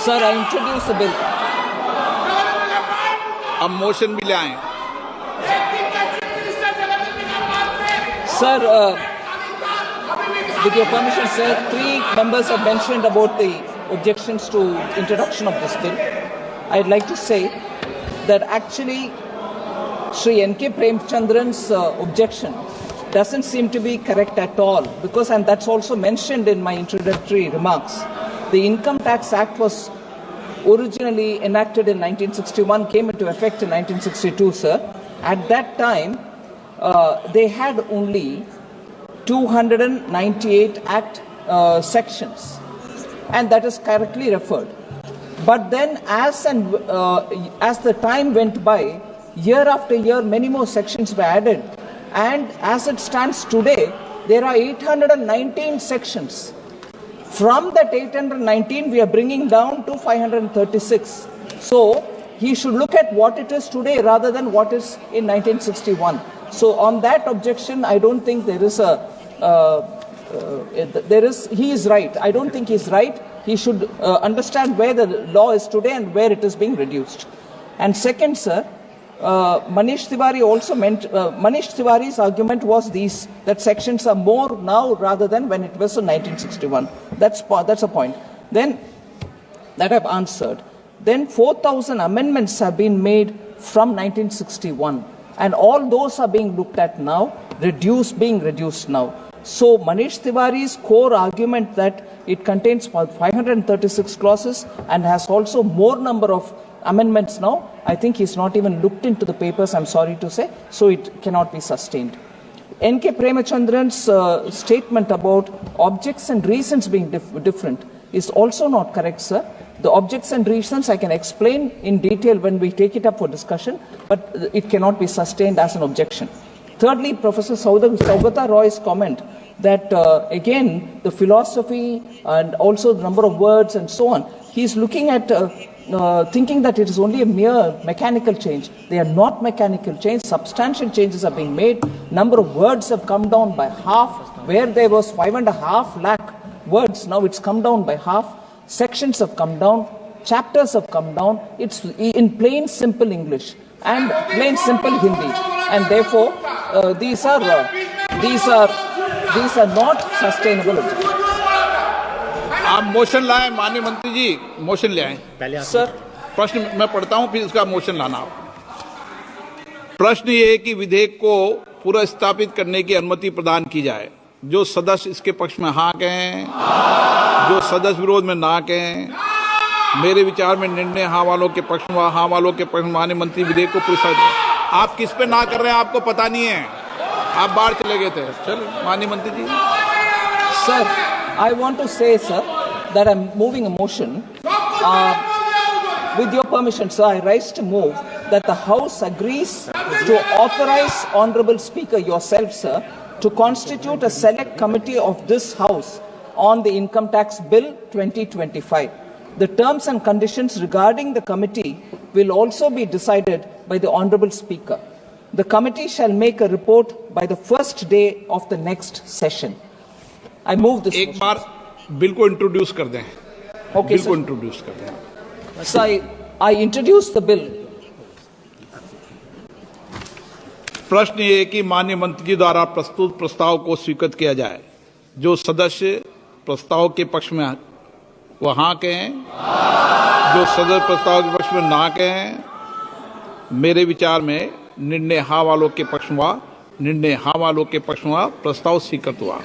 Sir, I introduce the bill. अब motion भी ले आए। Sir, with your permission, sir, 3 members have mentioned about the objections to introduction of this bill. I'd like to say that actually Sri N.K. Premchandran's objection doesn't seem to be correct at all, because, and that's also mentioned in my introductory remarks, the Income Tax Act was originally enacted in 1961, came into effect in 1962, sir. At that time, they had only 298 Act sections, and that is correctly referred. But then, as the time went by, year after year, many more sections were added, and as it stands today, there are 819 sections. From that 819, we are bringing down to 536. So he should look at what it is today rather than what is in 1961. So on that objection, I don't think there is he is right. I don't think he's right. He should understand where the law is today and where it is being reduced. And second, sir, Manish Tiwari also Manish Tiwari's argument was that sections are more now rather than when it was in 1961. That's a point. Then that I've answered. Then 4,000 amendments have been made from 1961, and all those are being looked at now, being reduced now. So Manish Tiwari's core argument that it contains 536 clauses and has also more number of amendments now, I think he's not even looked into the papers, I'm sorry to say, so it cannot be sustained. N.K. Premchandran's statement about objects and reasons being different is also not correct, sir. The objects and reasons I can explain in detail when we take it up for discussion, but it cannot be sustained as an objection. Thirdly, Professor Saugata Roy's comment that, again, the philosophy and also the number of words and so on, he's looking at thinking that it is only a mere mechanical change. They are not mechanical change. Substantial changes are being made. Number of words have come down by half. Where there was 5.5 lakh words, now it's come down by half. Sections have come down. Chapters have come down. It's in plain, simple English and plain, simple Hindi. And therefore, these are not sustainable objectives. आप motion लाएं, माननीय मंत्री जी, motion ले आए। Sir, प्रश्न मैं पढ़ता हूं, फिर उसका मोशन लाना आप। प्रश्न ये है कि विधेयक को पुनर्स्थापित करने की अनुमति प्रदान की जाए। जो सदस्य इसके पक्ष में हाँ कहें, जो सदस्य विरोध में ना कहें। मेरे विचार में निर्णय हाँ वालों के पक्ष में, हाँ वालों के पक्ष में माननीय मंत्री विधेयक को पुनर्स्थापित। आप किस पे ना कर रहे हैं आपको पता नहीं है, आप बाहर चले गए थे। चलो माननीय मंत्री जी। Sir, I want to say, sir, that I'm moving a motion. With your permission, sir, I rise to move that the House agrees to authorize Honorable Speaker yourself, sir, to constitute a select committee of this House on the Income Tax Bill 2025. The terms and conditions regarding the committee will also be decided by the Honorable Speaker. The committee shall make a report by the first day of the next session. I move this एक motion. बार bill को introduce कर दें। Okay, bill sir. को introduce कर दें। So I introduce the bill. प्रश्न ये है कि माननीय मंत्री जी द्वारा प्रस्तुत प्रस्ताव को स्वीकृत किया जाए। जो सदस्य प्रस्ताव के पक्ष में वो हाँ कहें, जो सदस्य प्रस्ताव के पक्ष में ना कहें। मेरे विचार में निर्णय हाँ वालों के पक्ष में, निर्णय हाँ वालों के पक्ष में प्रस्ताव स्वीकृत हुआ।